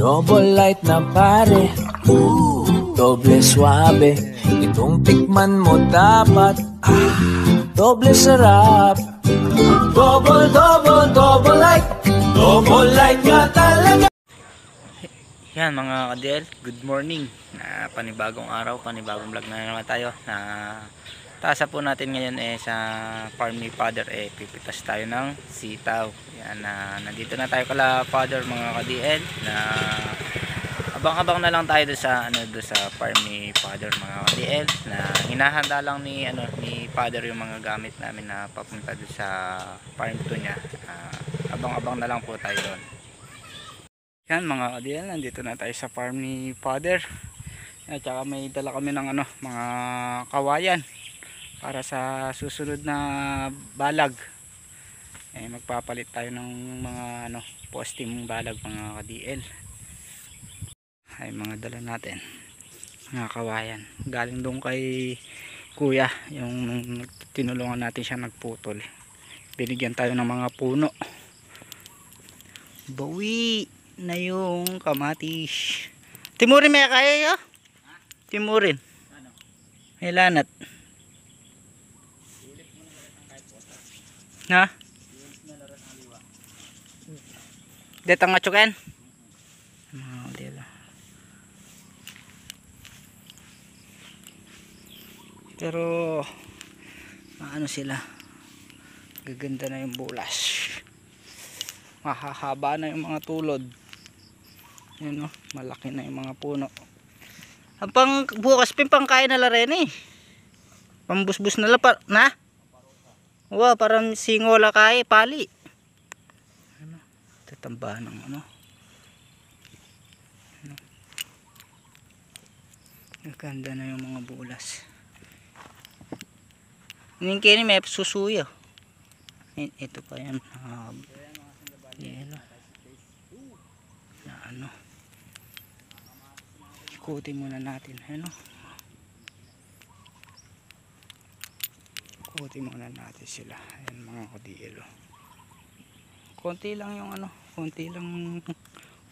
Double light na pare, doble suabe. Itong tikman mo dapat, doble sarap. Double, double, double light ka talaga. Yan mga ka-DL, good morning. Panibagong araw, panibagong vlog na naman tayo. Tasa po natin ngayon sa farm ni Father, pipitas tayo ng sitaw. Yan, nandito na tayo kala Father mga ka-DL, na abang-abang na lang tayo doon sa sa farm ni Father mga ka-DL, na hinahanda lang ni Father yung mga gamit namin na papunta doon sa farm to niya. Abang-abang na lang po tayo doon. Yan mga ka-DL, nandito na tayo sa farm ni Father. At saka may dala kami ng mga kawayan para sa susunod na balag. Magpapalit tayo ng mga posting balag mga ka-DL. Ay mga dala natin mga kawayan, galing doon kay kuya, yung tinulungan natin siya nagputol. Binigyan tayo ng mga puno, bawi na yung kamatis. Timurin may kaya yo? Timurin may lanat na detang atsukan. Pero sila, gaganda na yung bulas, mahahaba na yung mga tulod. Yan malaki na yung mga puno. Ang pang bukas pangkain na la rin pambusbus na la na wow, parang singola kay pali. Tatamba ng gaganda na yung mga bulas. Yung kini may susuyo. Ito pa yan. Yelo. Na ikutin muna natin. Ikutin muna natin sila. Ayan mga ka-DL. Konti lang yung konti lang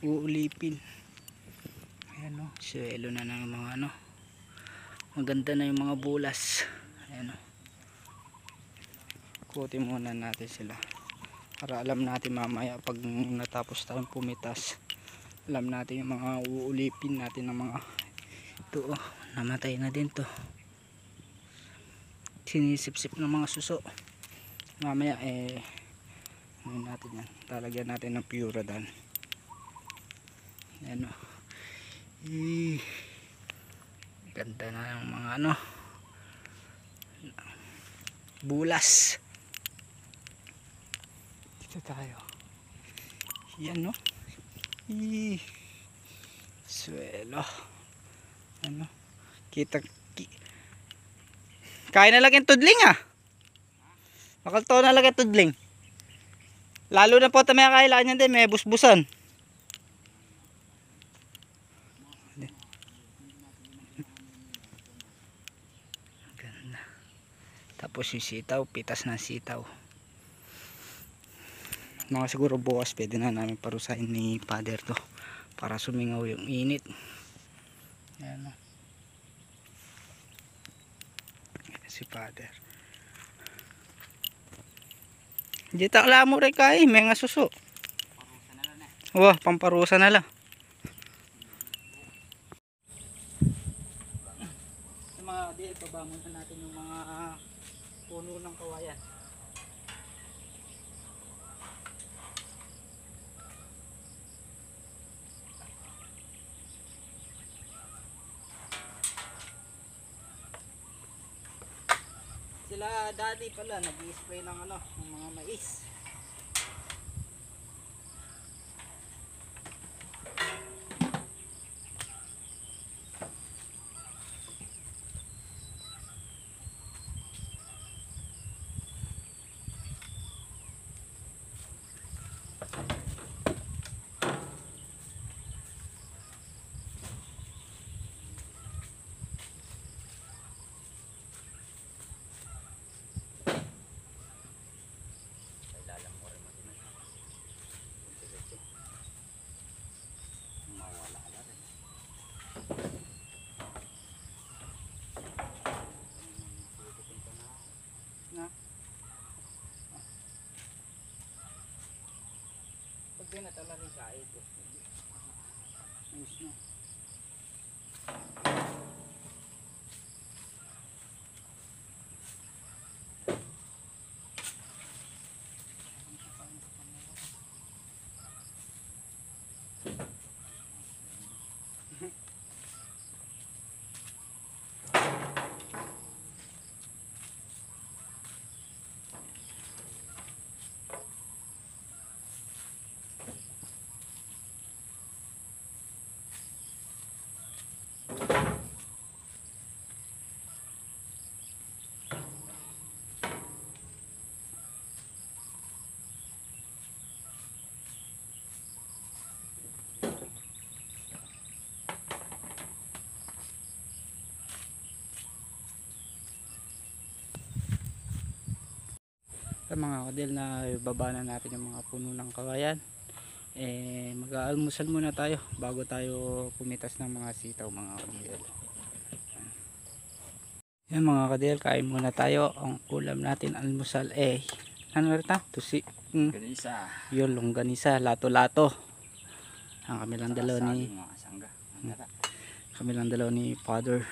uulipin. Ayan suelo na ng mga maganda na yung mga bulas. Ayan ikutin muna natin sila para alam natin mamaya pag natapos tayong pumitas, alam natin yung mga uulipin natin ng mga ito. Namatay na din to, sinisip-sip ng mga suso. Mamaya natin yan, talagyan natin ng Puradan. Ganda na yung mga bulas. Dito tayo. Yan suelo. Kita kain na lang yung tudling makalto na lang yung tudling. Lalo na po may kailangan din, may busbusan. Ganda. Tapos yung sitaw, pitas na sitaw. Mga siguro bukas pwede na namin parusahin ni Father to para sumingaw yung init. Ayan si Father. Dito ang lamo rin kay may nga suso. Wah, pamparusa na lang. Sa mga di pabangon na natin yung mga puno ng kawayan. Sila dati pala nag-i-spray ng ng mga mais. din at ala rin kahit ito. Ayos na. Sa mga kadil na ibaba na natin yung mga puno ng kawayan, mag-aalmusal muna tayo bago tayo pumitas ng mga sitaw mga kadil. Yan mga kadil, kain muna tayo. Ang ulam natin almusal ano rita? Tusi. Ganisa. Yun, longganisa, lato-lato. Kami lang dalaw ni Father.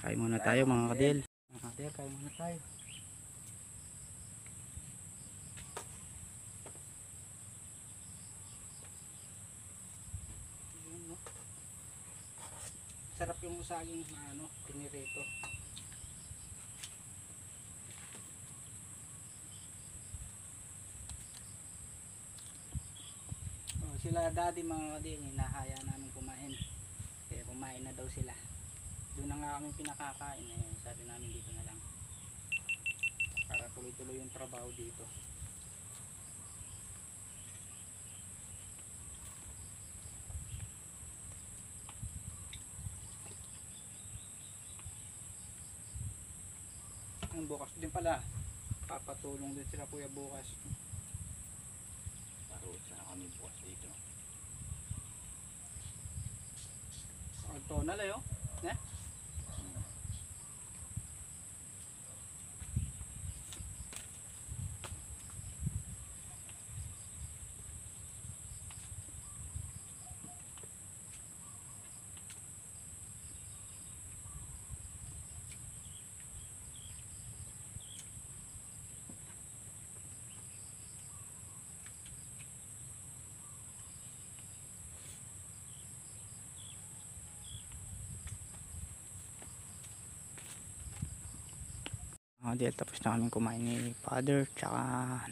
Kain muna tayo mga kadil. Mga kadil, kain muna tayo. Sarap yung saging na pinirito. Sila daddy mga kadil, hinahaya namin kumain. Kaya kumain na daw sila. Doon na nga kami pinakakain, sabi namin dito na lang. Para tuloy-tuloy yung trabaho dito. Ang bukas din pala, papatulong din sila kuya bukas. Paruot na kami bukas dito. Ito na lang yun. Dahil tapos na kaming kumain ni Father, tsaka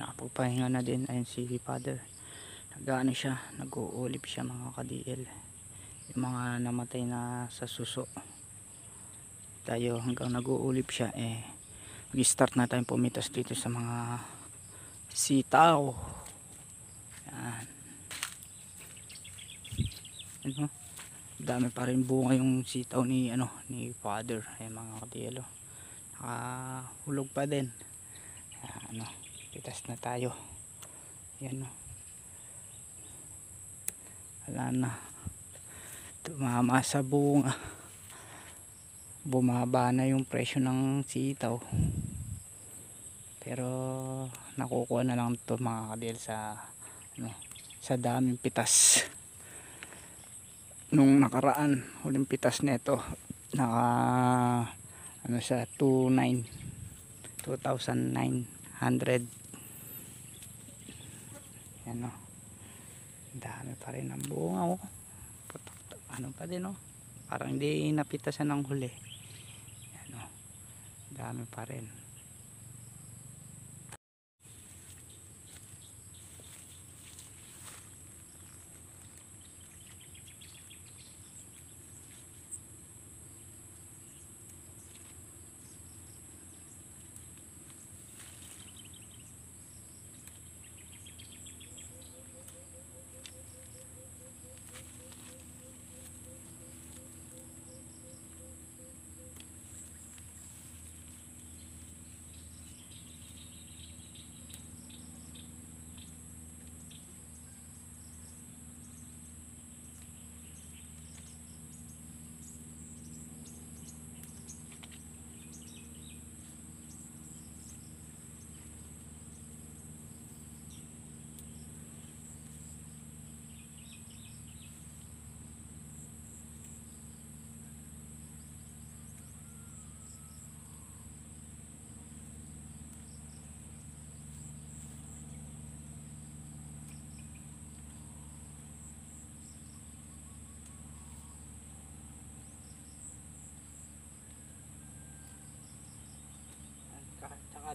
nakapagpahinga na din. Ayun si Father, nag-ano siya, nag-uulip siya mga ka-DL, yung mga namatay na sa suso. Tayo hanggang nag-uulip siya, mag-start na tayong pumitas dito sa mga sitaw. Yan. Dami pa rin bunga yung sitaw ni Father. Ayun mga ka-DL, hulog pa din. Pitas na tayo. Yan wala na, tumama sa bunga, bumaba na yung presyo ng sitaw, pero nakukuha na lang ito mga kadil sa daming pitas. Nung nakaraan, huling pitas nito naka sa 2,900. Yan dami pa rin ang bunga pa din parang hindi napitasan ng huli. Yan dami pa rin.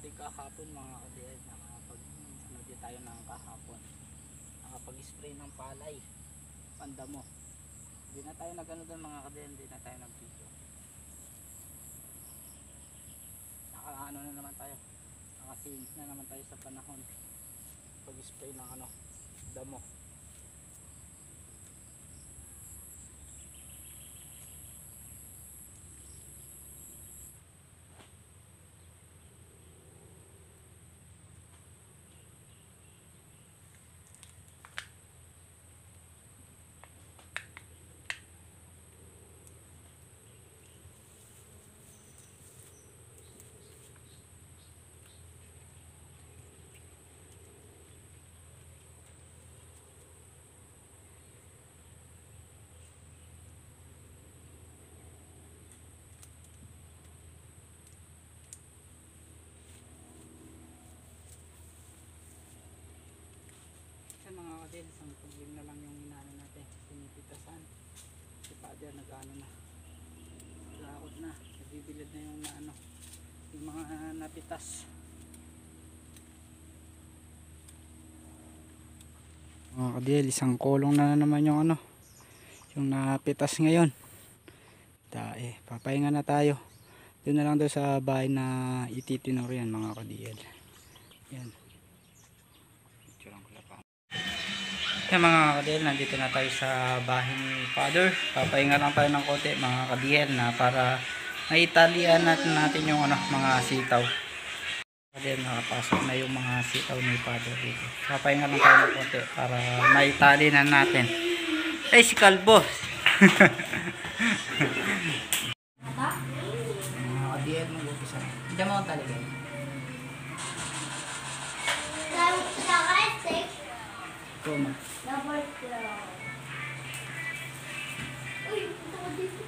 natin kahapon mga kadel. Nakapag ano din tayo ng kahapon. Nakapag-spray ng palay. Pandamo. Hindi na tayo nag-ano doon mga kadel. Hindi na tayo nag-video. Naka-ano na naman tayo. Naka-save na naman tayo sa panahon. Pag-spray ng ano, damo. Mga kadel, isang problem na lang yung inaano natin, pinipitasan. Si father nag-ano na, lakot na, nabibilad na yung ano, yung mga napitas. Mga kadel, isang kulong na naman yung ano, yung napitas ngayon. Dahil papahinga na tayo. Doon na lang doon sa bahay na ititinor yan mga kadel. Yan. Yan mga kadel, nandito na tayo sa bahay ni Father. Papahinga lang tayo ng konti mga kadel na para maitalian natin yung ano, mga sitaw. Kadel, nakapasok na yung mga sitaw ni Father dito. Papahinga lang tayo ng konti para maitali na natin. Ay, si Kalbo! Mga kadel, mag-upisa. Diyan mo ang talaga. Koma. Number 12. Uy, ito ko dito.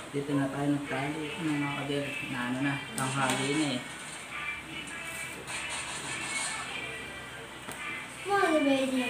Dito na tayo nagtali. Mga kadel, na ano na, tanghali na eh. Mga baby.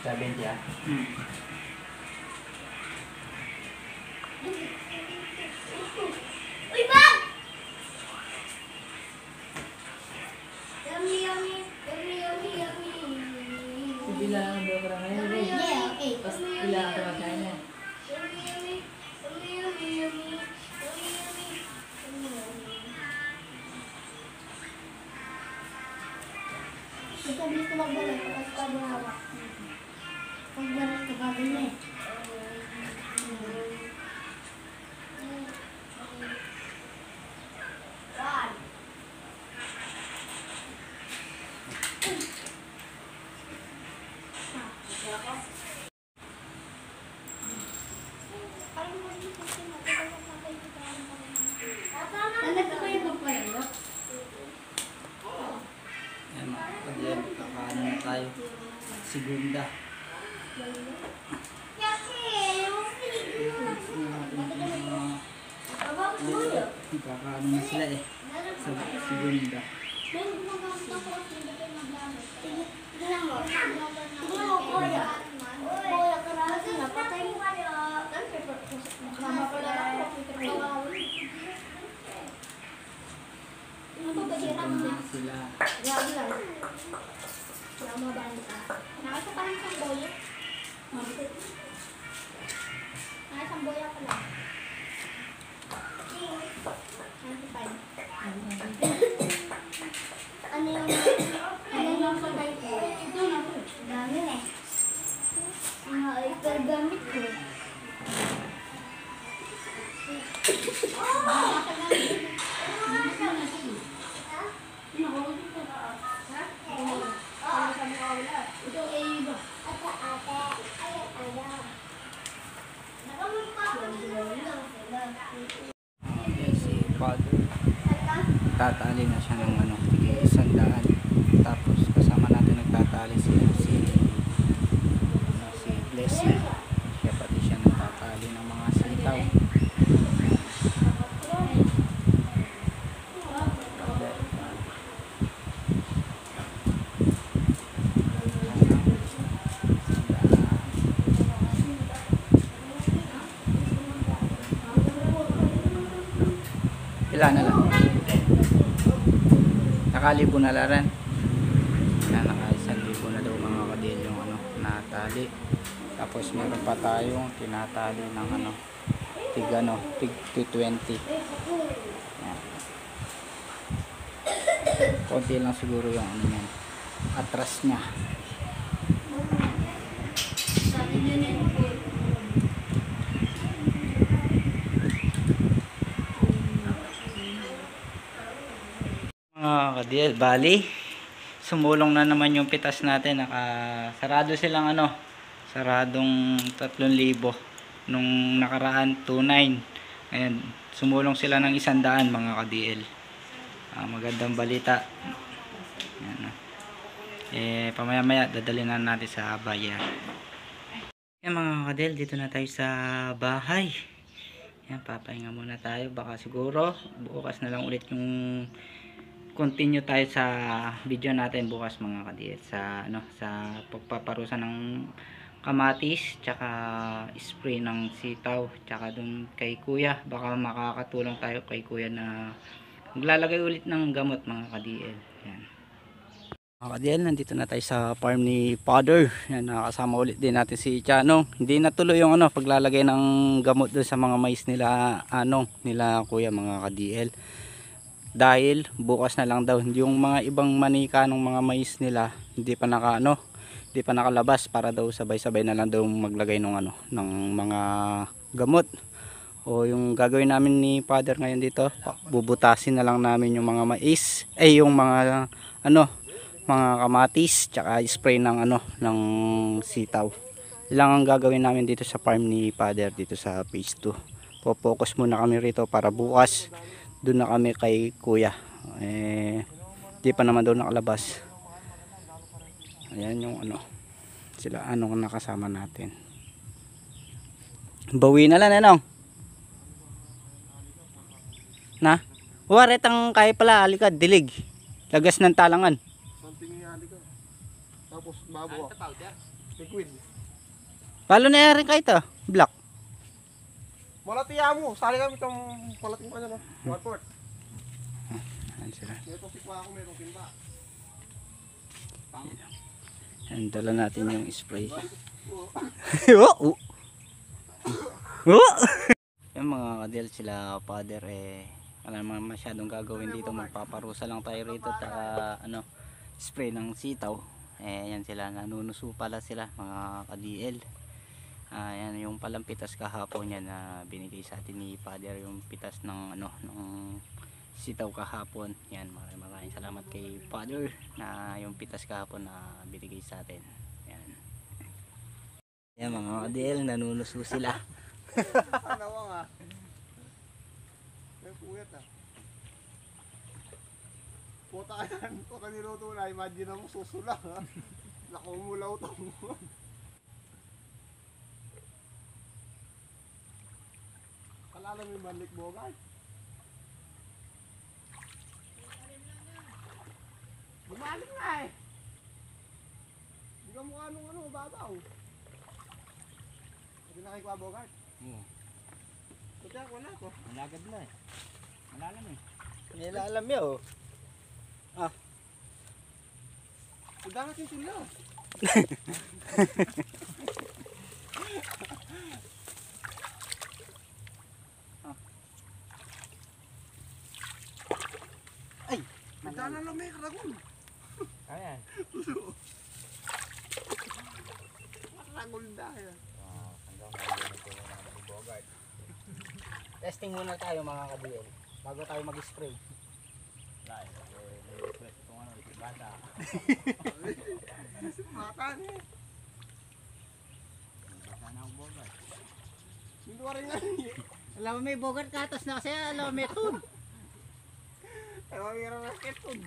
Sabihin niya. Uy, bang! Yummy, yummy. Yummy, yummy, yummy. Bilang dua orang lain Yummy, yummy. pas bilang sama kayaknya Yummy, yummy. Yummy, yummy, yummy. Yummy, yummy. Yummy, yummy. Ito, dito magbalik. Tapos pa hawak. Pagbalik ka ba din eh? Yan mga kadel, kakaano na tayo. Segunda. Kakaano na sila eh. Sa segunda. Tingnan mo, kuya. Kuya, karami. Napatay mo. Mama pala ako. Ano ba hirap na? Sila. Grabe lang. Mama ba nito? Nakasa pa ng samboya. Nakasamboya pala. Ano yung sa bike ko? Ito na po. Dami eh. Mga ipergamit ko. Ito ay iba. Si Father. Tatali na siya ng ano, 100. Tapos kasama natin nagtatali si Blessing. Siya pati siya nagtatali ng mga sitaw. Ilan na lang? Nakalibo na laran. Naka 1,000 na daw mga kadil yung ano, natali. Tapos meron pa tayong tinatali ng ano, tig 220. Yan. Konti lang siguro yung ano yan, atras niya. Mga kadil, bali sumulong na naman yung pitas natin. Nakasarado silang ano, saradong 3,000 nung nakaraan 2,900. Ayan, sumulong sila ng 100 mga ka-DL. Magandang balita. Ayan, pamaya maya dadalhin na natin sa bayan. Ayan mga ka-DL, dito na tayo sa bahay. Ayan, papahinga muna tayo, baka siguro bukas na lang ulit yung continue tayo sa video natin bukas mga ka-DL, sa ano, sa pagpaparusa ng kamatis tsaka spray ng sitaw, tsaka dun kay kuya, baka makakatulong tayo kay kuya na maglalagay ulit ng gamot mga ka-DL. Yan mga ka-DL, nandito na tayo sa farm ni Father. Yan, nakasama ulit din natin si Chanong. Hindi natuloy yung ano, paglalagay ng gamot dun sa mga mais nila Anong, nila kuya mga ka-DL, dahil bukas na lang daw yung mga ibang manika ng mga mais nila hindi pa nakalabas, para daw sabay-sabay na lang daw maglagay ng ano, ng mga gamot. O yung gagawin namin ni Father ngayon dito, bubutasin na lang namin yung mga mais, yung mga ano, mga kamatis, tsaka spray ng ano, ng sitaw. Ilang ang gagawin namin dito sa farm ni Father dito sa phase 2. Po-focus muna kami rito para bukas doon na kami kay kuya. Di pa naman doon nakalabas. Ayan yung ano, sila anong nakasama natin. Bawi na lang anong na waret ang kaya pala, alikad dilig lagas ng talangan Something nga ka. Tapos babo ako. Liquid. palo na rin kayo to black. Malatiya mo. Sali kami itong palating pa niya no. 1/4. Ayan sila. Ito si Kwa ako merong timba. Ayan, dala natin yung spray. Oh! Yung mga kadil, sila Father wala naman masyadong gagawin dito, magpaparusa lang tayo rito at ano, spray ng sitaw. Yan sila, nanunuso pala sila mga ka-DL. Yan yung palang pitas kahapon yan na binigay sa atin ni Father, yung pitas ng ano, ng sitaw kahapon. Yan, maraming salamat kay Father na yung pitas kahapon na binigay sa atin. Yan. Yan mga ka-DL, nanunuso sila. Nawa nga. May puyat ah. Puta yan. Ito kaniluto na. Imagine mo susula ha. Nakumulaw to. Kalala mo yung Manlik Bogart. Bumaling nga eh. Hindi ka mukha nung ano, babaw. na kay Kwa Bogart. Oo. Kaya wala ko. Malagad na eh. Malalam eh. Nilalam niya oh. Udangat yung sila. Ay! Udangan lang may karagol. Ayan. Karagol dahil. Wow, hanggang ngayon ito yung mga Bogart. Testing muna tayo mga ka-DL. Bago tayo mag-spray. Wala eh. May request itong ano, ito bata. Matan eh. Bata na ang Bogart. Hindi ko rin nga. Alam mo may Bogart katas na kasi alam mo may tun. Ay, mamira na ketod.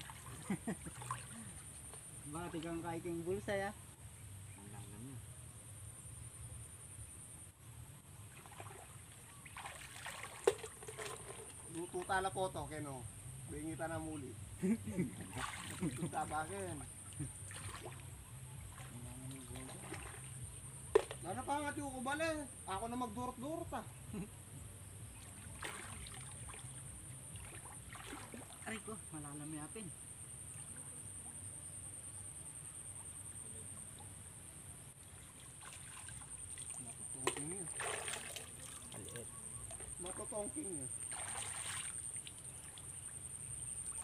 Baka tigang kaiking bulsa ya. Malalam yun. Luto tala po to, keno. Bingita na muli. Tabakin. Nana pa nga ko bala. Ako na magdurot-durot ah. Aray ko, malalam yapin. Matutongking yun. Maliit. Matutongking yun.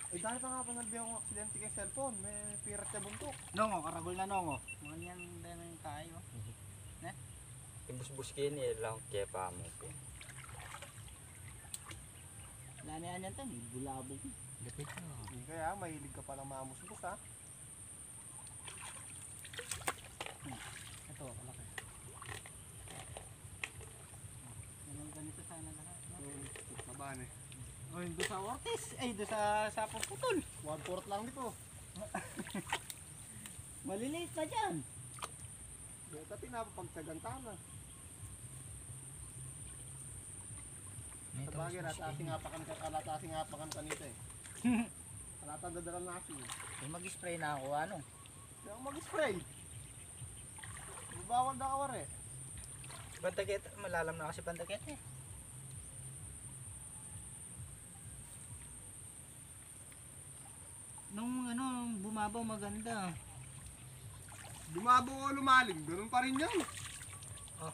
Eh dahil pa nga pa nagbiyak akong aksidente kay cellphone. May pirat sa buntok. Nongo, karagol na nongo. Mga yan din tayo. Ibus-buskin eh lang kaya pa mo po. Wala na yan tan, bulabog. Lapit na. Hindi kaya, mahilig ka palang mamusbus ha. Ito, kalaki. Ganun ganito sana lahat. No? Taban eh. O yung doon sa Ortiz, ay doon sa Putol. 1/4 lang dito. Maliliit pa dyan. Dito pinapapagtagantana. Sa bagay, alatasing apakan kanita eh. Alatan dadaran nasi. May mag-spray na ako, ano? Kaya ako mag-spray. Bawal na kawar eh. Pantaget, malalam na kasi pantaget eh. Nung ano, bumabaw maganda. Dumabo o lumalim, ganun pa rin yan. Oh.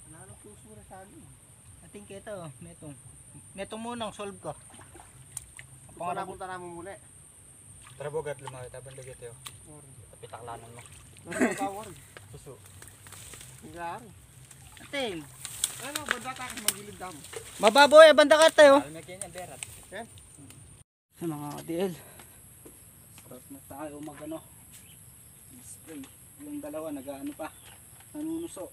Wala nang puso na sa akin. Ating kita oh, netong munang solve ko. Punta na mo muli. Tara Bogart, lumaki taban dagit yun. Or, Tapitaklanan mo. nagkakawar. Puso. Nangyari. Ating, Ano, banda tayo magilid damo. mababaw eh, banda ka tayo. Alam niya kanya, berat. Sa mga DL, start na tayo mag-ano, spray. Yung dalawa nag-ano pa, nanunuso.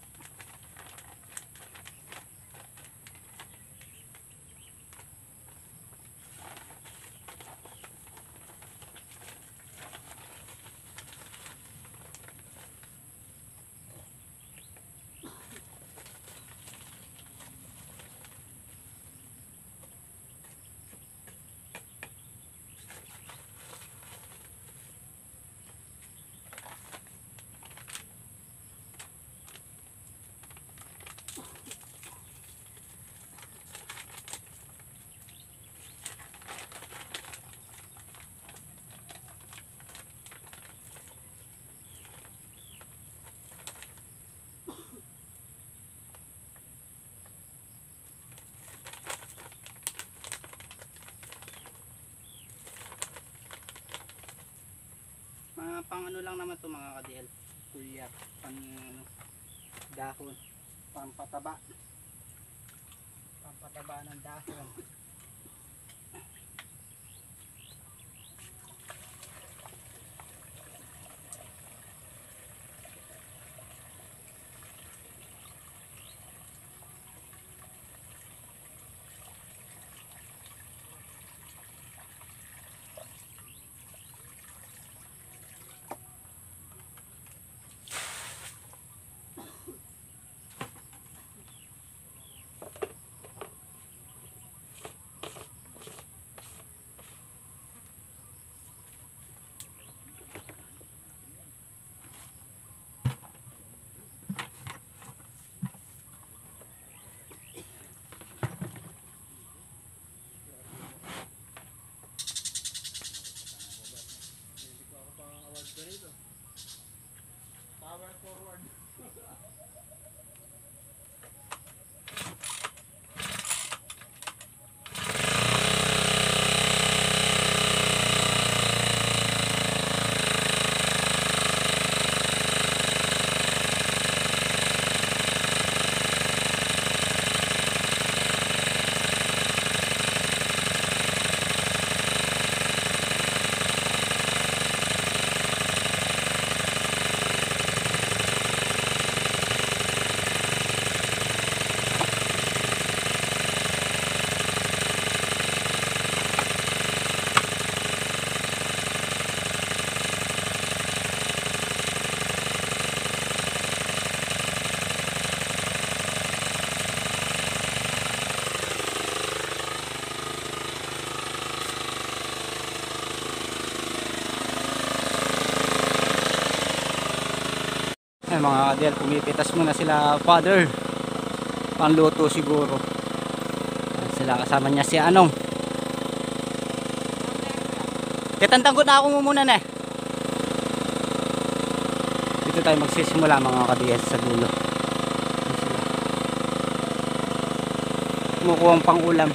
Pang ano lang naman to mga ka-DL, puyat, pang ano, dahon, pampataba ng dahon. Yan mga kadel, pumipitas muna sila father. Pangluto siguro. Yan sila, kasama niya si Anong. Kitantang ko na ako muna na eh. Dito tayo magsisimula mga kadel sa dulo. Yan sila. Kumukuha ang pang ulam.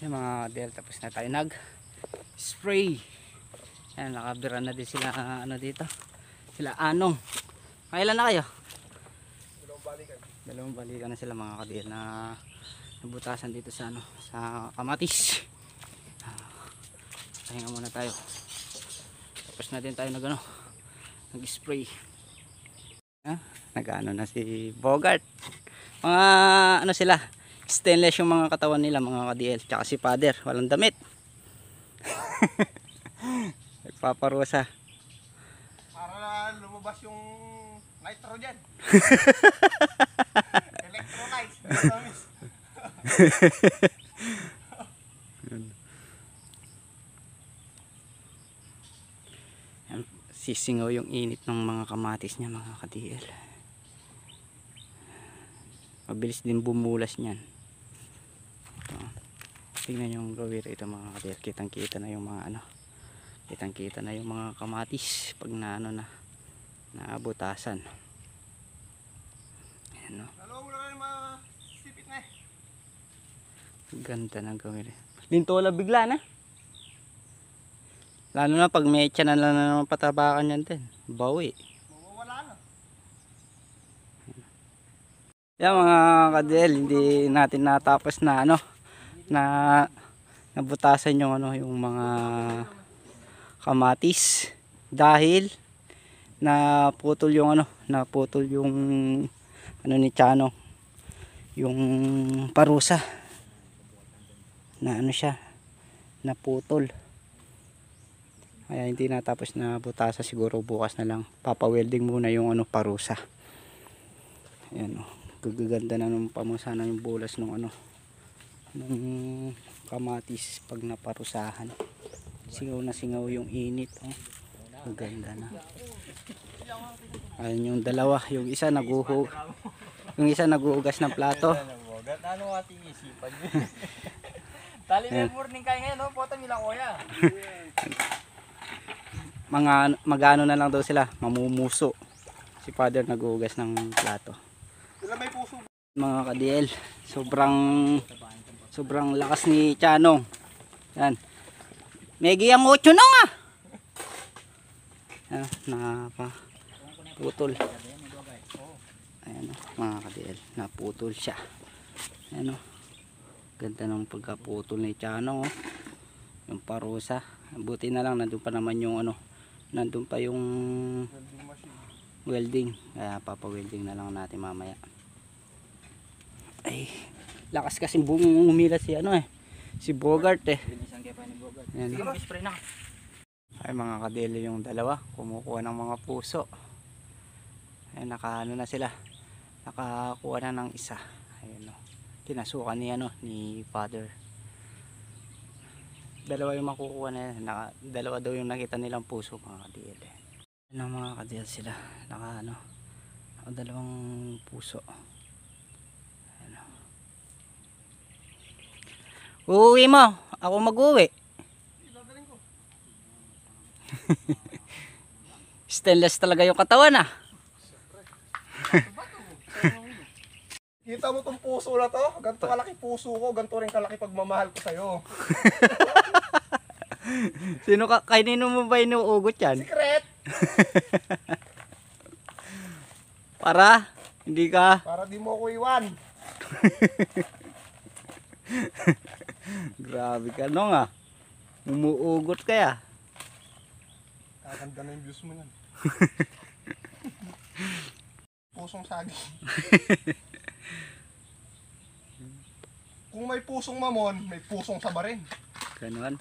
Yung mga del, tapos na tayo nag spray. Ayan, nakabira na din sila ano dito, sila Anong. Kailan na kayo? Dalawang balikan na sila mga kadil na nabutasan dito sa ano, sa kamatis. Pahinga muna tayo. Tapos na din tayo nag ano, nag spray. Nag-ano na si Bogart. Mga ano sila, stainless yung mga katawan nila mga ka-DL. Tsaka si father, walang damit. Nagpaparusa. Para na lumabas yung nitrogen. Electrolytes. Sisingaw yung init ng mga kamatis niya mga ka-DL. Mabilis din bumulas niyan. Ito. Tingnan yung gawin ito mga ka-DL. Kitang kita na yung mga ano. Kitang kita na yung mga kamatis pag na ano na naabutasan. Ayan o. Dalawa mo na yung mga sipit na eh. Ganda ng gawin. Lintola bigla na. Lalo na pag may tiyan na lang naman patabakan yan din. Bawi. Mawawala na. Yan mga kadel, hindi natin natapos na ano, na nabutasan yung ano, yung mga kamatis dahil naputol yung ano, naputol yung ano ni Chano, yung parusa na ano siya, naputol. Kaya hindi natapos na butasa, siguro bukas na lang papawelding muna yung ano, parusa. Ayan, oh. Gaganda na nung pamusa na yung bulas nung ano, nung kamatis pag naparusahan. Singaw na singaw yung init, oh. Gaganda na. Ayun yung dalawa, yung isa naguhugas ng plato. Ano ating isipan nyo? Tali may morning kayo ngayon, no? Pota nila kuya. Magano na lang daw sila, mamumuso. Si Father naguhugas ng plato. Sila may puso. Mga ka-DL, sobrang lakas ni Chanong. Yan. Megi ang 8 nung ah. Yan, naputol. Ayan, mga ka-DL, naputol siya. Ayan, ganda ng pagkaputol ni Chanong, oh. Yung parusa. Buti na lang nandun pa naman yung ano, nandun pa yung welding. Kaya papa-welding na lang natin mamaya. Ay, lakas kasi umila si ano eh, si Bogart eh. Ayan. Ay, mga kadele yung dalawa, kumukuha ng mga puso. Ay, nakaano na sila, nakakuha na ng isa. Ayun, kinasukan ni ano, ni Father. Dalawa yung makukuha na yan. Dalawa daw yung nakita nilang puso, mga kadele. Ayun ang mga kadele sila, dalawang puso. Uuwi mo, ako mag-uwi. Stainless talaga yung katawan ah. Kita mo tong puso na to? Ganito kalaki puso ko, ganito rin kalaki pagmamahal ko sa'yo. Kanino mo ba inuugot yan? Secret! Para hindi ka. Para di mo ako iwan. Grabe ka nung ah. Umuugot kaya. Kakanda na yung views mo yan. Pusong saging. Kung may pusong mamon, may pusong saba rin. Ganon.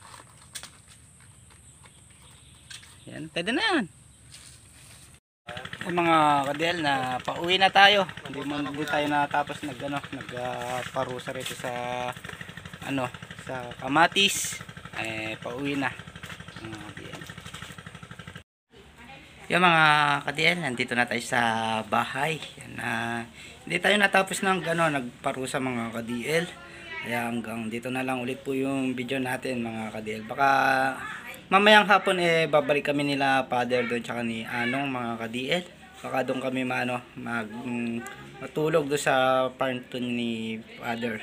Yan, pwede na yan. Mga kadel, na pauwi na tayo. Hindi tayo natapos nagparusa rito sa ano, sa kamatis. Pauwi na. Yung mga kadel, nandito na tayo sa bahay. Yan, hindi tayo natapos ng nagparusa mga kadel. Kaya hanggang dito na lang ulit po yung video natin mga kadel. Baka mamayang hapon babalik kami nila Father doon tsaka ni Anong mga ka-DL. Baka doon kami matulog doon sa farm to ni Father.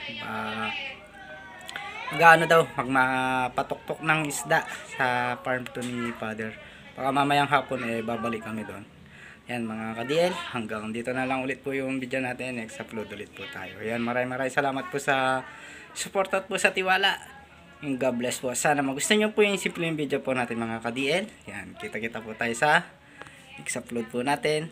Magpatuktok ng isda sa farm to ni Father. Baka mamayang hapon babalik kami doon. Yan mga ka-DL, hanggang dito na lang ulit po yung video natin. Next upload ulit po tayo. Yan, maraming salamat po sa support at po sa tiwala. Yung God bless po. Sana magustuhan nyo po yung simpleng video po natin mga ka-DL. Yan, kita-kita po tayo sa next upload po natin.